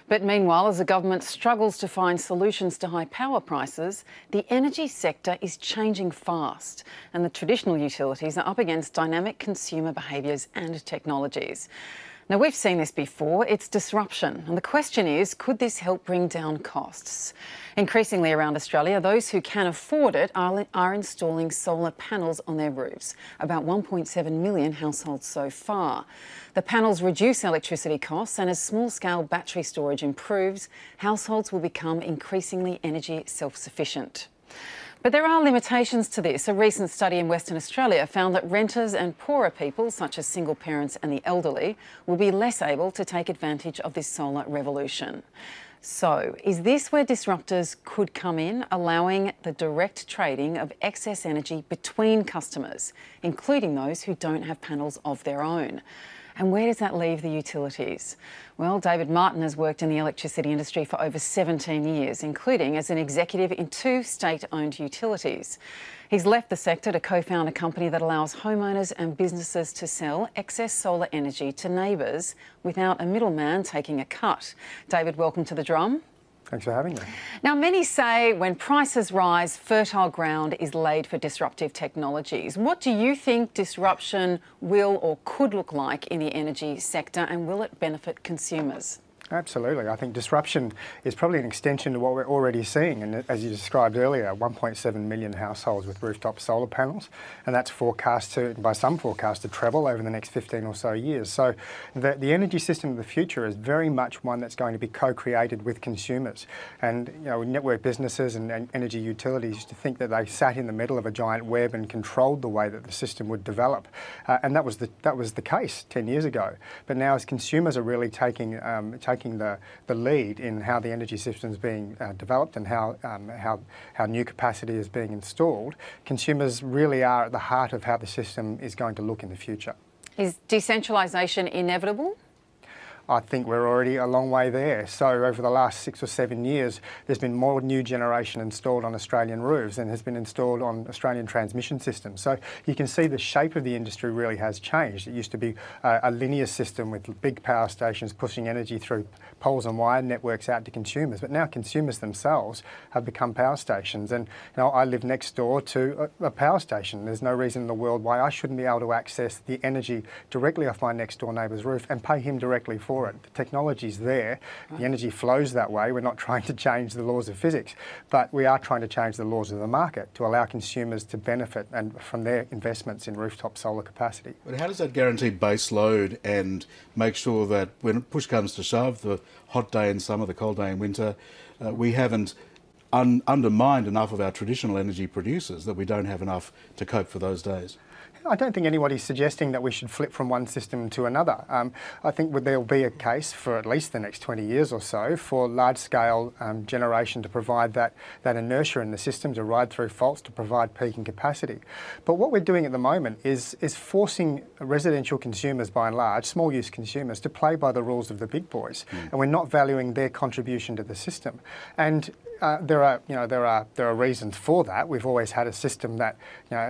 But meanwhile, as the government struggles to find solutions to high power prices, the energy sector is changing fast, and the traditional utilities are up against dynamic consumer behaviours and technologies. Now, we've seen this before. It's disruption. And the question is, could this help bring down costs? Increasingly around Australia, those who can afford it are installing solar panels on their roofs. About 1.7 million households so far. The panels reduce electricity costs, and as small-scale battery storage improves, households will become increasingly energy self-sufficient. But there are limitations to this. A recent study in Western Australia found that renters and poorer people, such as single parents and the elderly, will be less able to take advantage of this solar revolution. So, is this where disruptors could come in, allowing the direct trading of excess energy between customers, including those who don't have panels of their own? And where does that leave the utilities? Well, David Martin has worked in the electricity industry for over 17 years, including as an executive in 2 state-owned utilities. He's left the sector to co-found a company that allows homeowners and businesses to sell excess solar energy to neighbours without a middleman taking a cut. David, welcome to The Drum. Thanks for having me. Now, many say when prices rise, fertile ground is laid for disruptive technologies. What do you think disruption will or could look like in the energy sector, and will it benefit consumers? Absolutely. I think disruption is probably an extension to what we're already seeing. And as you described earlier, 1.7 million households with rooftop solar panels, and that's forecast to, by some forecasts, to treble over the next 15 or so years. So the energy system of the future is very much one that's going to be co-created with consumers. And network businesses and energy utilities used to think that they sat in the middle of a giant web and controlled the way that the system would develop. And that was the case 10 years ago. But now, as consumers are really taking the lead in how the energy system is being developed and how new capacity is being installed, consumers really are at the heart of how the system is going to look in the future. Is decentralisation inevitable? I think we're already a long way there. So over the last 6 or 7 years, there's been more new generation installed on Australian roofs than has been installed on Australian transmission systems. So you can see the shape of the industry really has changed. It used to be a linear system with big power stations pushing energy through poles and wire networks out to consumers. But now consumers themselves have become power stations. And I live next door to a power station. There's no reason in the world why I shouldn't be able to access the energy directly off my next door neighbour's roof and pay him directly for it. The technology's there, the energy flows that way. We're not trying to change the laws of physics, but we are trying to change the laws of the market to allow consumers to benefit from their investments in rooftop solar capacity. But how does that guarantee base load and make sure that when push comes to shove, the hot day in summer, the cold day in winter, we haven't undermined enough of our traditional energy producers, that we don't have enough to cope for those days? I don't think anybody's suggesting that we should flip from one system to another. I think there will be a case for at least the next 20 years or so for large-scale generation to provide that inertia in the system, to ride through faults, to provide peaking capacity. But what we're doing at the moment is forcing residential consumers, by and large, small-use consumers, to play by the rules of the big boys, and we're not valuing their contribution to the system. And there are reasons for that. We've always had a system that,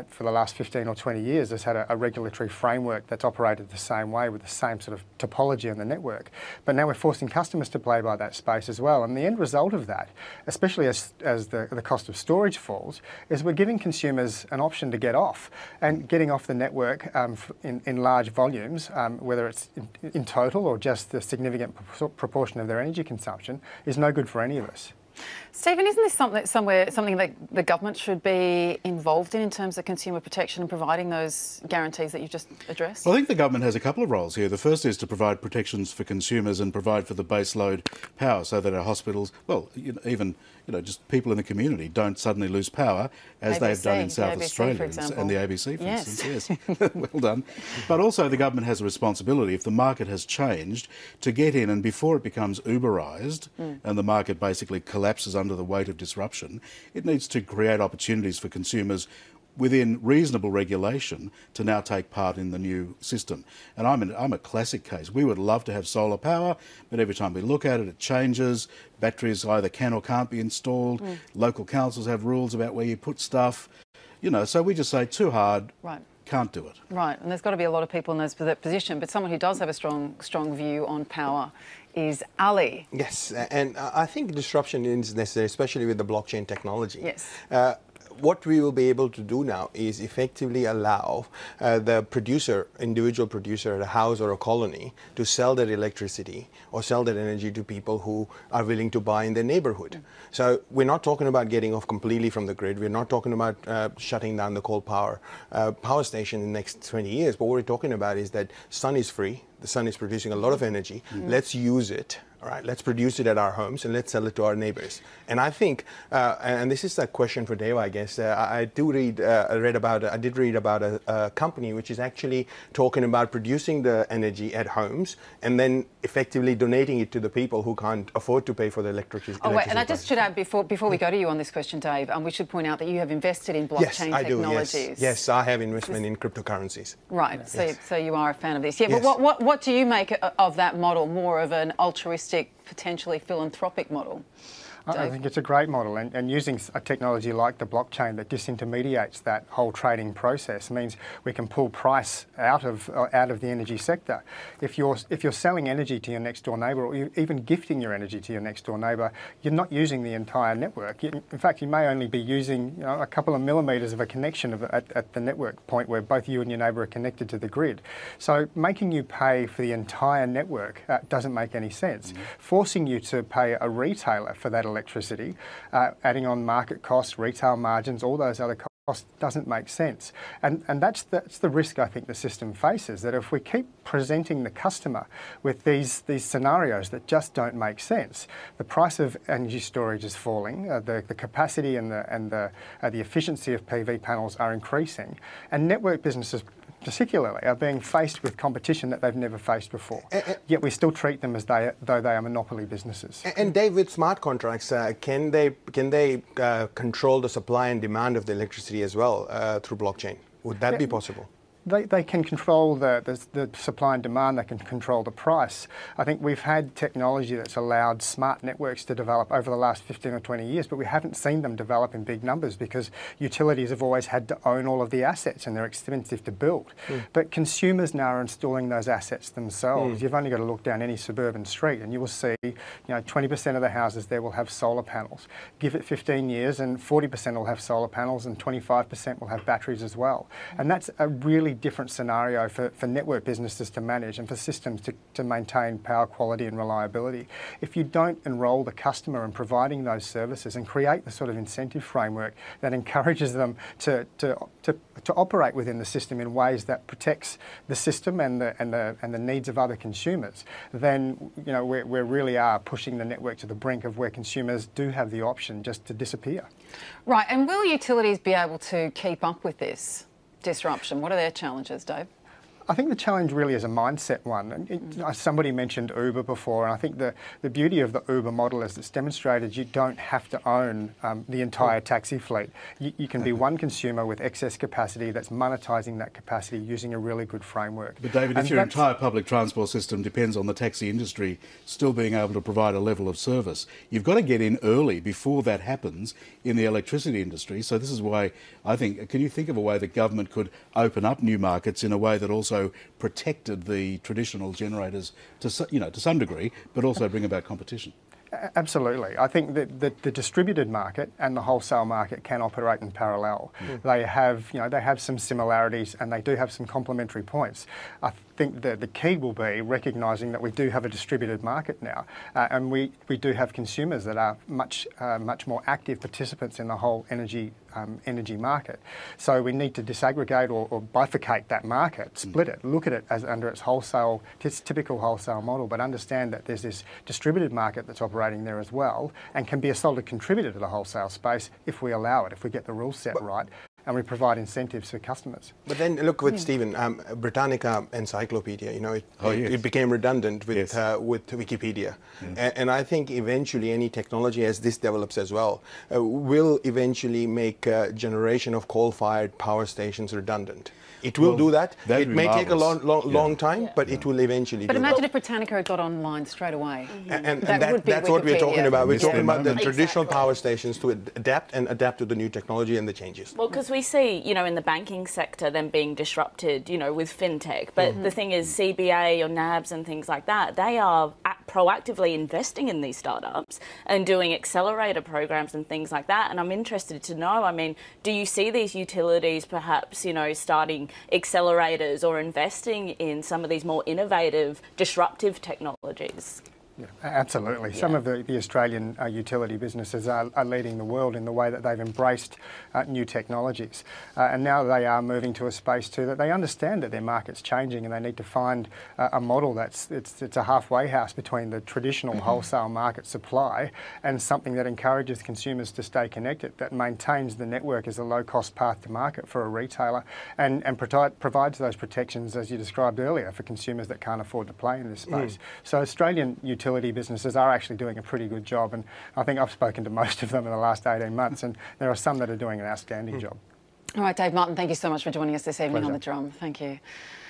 for the last 15 or 20 years, has had a regulatory framework that's operated the same way with the same sort of topology on the network. But now we're forcing customers to play by that space as well. And the end result of that, especially as the cost of storage falls, is we're giving consumers an option to get off. And getting off the network in large volumes, whether it's in total or just the significant proportion of their energy consumption, is no good for any of us. Stephen, isn't this something that the government should be involved in terms of consumer protection and providing those guarantees that you've just addressed? Well, I think the government has a couple of roles here. The first is to provide protections for consumers and provide for the base load power so that our hospitals, even just people in the community don't suddenly lose power as they've done in South Australia and the ABC, for instance. Yes, well done. But also the government has a responsibility, if the market has changed, to get in and before it becomes Uberised and the market basically collapses under the weight of disruption, it needs to create opportunities for consumers within reasonable regulation to now take part in the new system. And I'm a classic case. We would love to have solar power, but every time we look at it, it changes. Batteries either can or can't be installed. Local councils have rules about where you put stuff. So we just say too hard. Right. can't do it. Right, and there's got to be a lot of people in that position, but someone who does have a strong view on power is Ali. Yes, and I think disruption is necessary, especially with the blockchain technology. Yes. What we will be able to do now is effectively allow the individual producer at a house or a colony to sell their electricity or sell their energy to people who are willing to buy in their neighborhood. So we're not talking about getting off completely from the grid. We're not talking about shutting down the coal power station in the next 20 years. But what we're talking about is that sun is free. The sun is producing a lot of energy. Let's use it. All right, let's produce it at our homes and let's sell it to our neighbors. And I think, and this is a question for Dave, I guess. I did read about a company which is actually talking about producing the energy at homes and then effectively donating it to the people who can't afford to pay for the electricity. Oh wait, and I just should add before we go to you on this question, Dave, we should point out that you have invested in blockchain technologies. Yes, yes, I have investment in cryptocurrencies. Right. So you are a fan of this. Yeah. Yes. But what do you make of that model? More of an altruistic, potentially philanthropic model? I think it's a great model, and using a technology like the blockchain that disintermediates that whole trading process means we can pull price out of the energy sector. If you're selling energy to your next door neighbour, or even gifting your energy to your next door neighbour, you're not using the entire network. In fact, you may only be using a couple of millimetres of a connection at the network point where both you and your neighbour are connected to the grid. So making you pay for the entire network doesn't make any sense. Forcing you to pay a retailer for that electricity, adding on market costs, retail margins, all those other costs doesn't make sense. And that's the risk I think the system faces, that if we keep presenting the customer with these scenarios that just don't make sense, the price of energy storage is falling, the capacity and the efficiency of PV panels are increasing, and network businesses particularly are being faced with competition that they've never faced before. Yet we still treat them as though they are monopoly businesses. And Dave, with smart contracts, can they control the supply and demand of the electricity as well through blockchain? Would that be possible? They can control the supply and demand, they can control the price. I think we've had technology that's allowed smart networks to develop over the last 15 or 20 years, but we haven't seen them develop in big numbers because utilities have always had to own all of the assets and they're expensive to build. But consumers now are installing those assets themselves. You've only got to look down any suburban street and you will see 20% of the houses there will have solar panels. Give it 15 years and 40% will have solar panels and 25% will have batteries as well. And that's a really different scenario for network businesses to manage and for systems to maintain power quality and reliability. If you don't enrol the customer in providing those services and create the sort of incentive framework that encourages them to operate within the system in ways that protects the system and the needs of other consumers, then we really are pushing the network to the brink of where consumers do have the option just to disappear. Right, and will utilities be able to keep up with this disruption? What are their challenges, Dave? I think the challenge really is a mindset one. Somebody mentioned Uber before, and I think the beauty of the Uber model is it's demonstrated you don't have to own the entire taxi fleet. You can be one consumer with excess capacity that's monetising that capacity using a really good framework. But David, if your entire public transport system depends on the taxi industry still being able to provide a level of service, you've got to get in early before that happens in the electricity industry. So this is why I think, can you think of a way that government could open up new markets in a way that also protected the traditional generators to some degree, but also bring about competition? Absolutely. I think that the distributed market and the wholesale market can operate in parallel. They have some similarities and they do have some complementary points. I think that the key will be recognising that we do have a distributed market now, and we do have consumers that are much more active participants in the whole energy market. So we need to disaggregate or bifurcate that market, split it, look at it as under its typical wholesale model, but understand that there's this distributed market that's operating there as well and can be a solid contributor to the wholesale space if we allow it, if we get the rules set right and we provide incentives for customers. But then look with Stephen, Britannica Encyclopedia, it became redundant with Wikipedia. And I think eventually any technology as this develops as well will eventually make a generation of coal-fired power stations redundant. It will do that. that'd It be may take a marvellous. long time, but it will eventually But do imagine that. if Britannica got online straight away. And That would be that's what we're talking Wikipedia. about. We're Missed talking their about the moment. traditional Exactly. power stations to adapt to the new technology and the changes. Well, because we see, you know, in the banking sector them being disrupted, you know, with fintech. But the thing is, CBA or NABs and things like that, they are proactively investing in these startups and doing accelerator programs and things like that. And I'm interested to know, I mean, do you see these utilities perhaps, you know, starting accelerators or investing in some of these more innovative, disruptive technologies? Yeah, absolutely. Some of the Australian utility businesses are leading the world in the way that they've embraced new technologies. And now they are moving to a space too that they understand that their market's changing and they need to find a model it's a halfway house between the traditional wholesale market supply and something that encourages consumers to stay connected, that maintains the network as a low-cost path to market for a retailer and provides those protections, as you described earlier, for consumers that can't afford to play in this space. So Australian utility businesses are actually doing a pretty good job, and I think I've spoken to most of them in the last 18 months, and there are some that are doing an outstanding job. All right, Dave Martin, thank you so much for joining us this evening on Pleasure. The Drum. Thank you.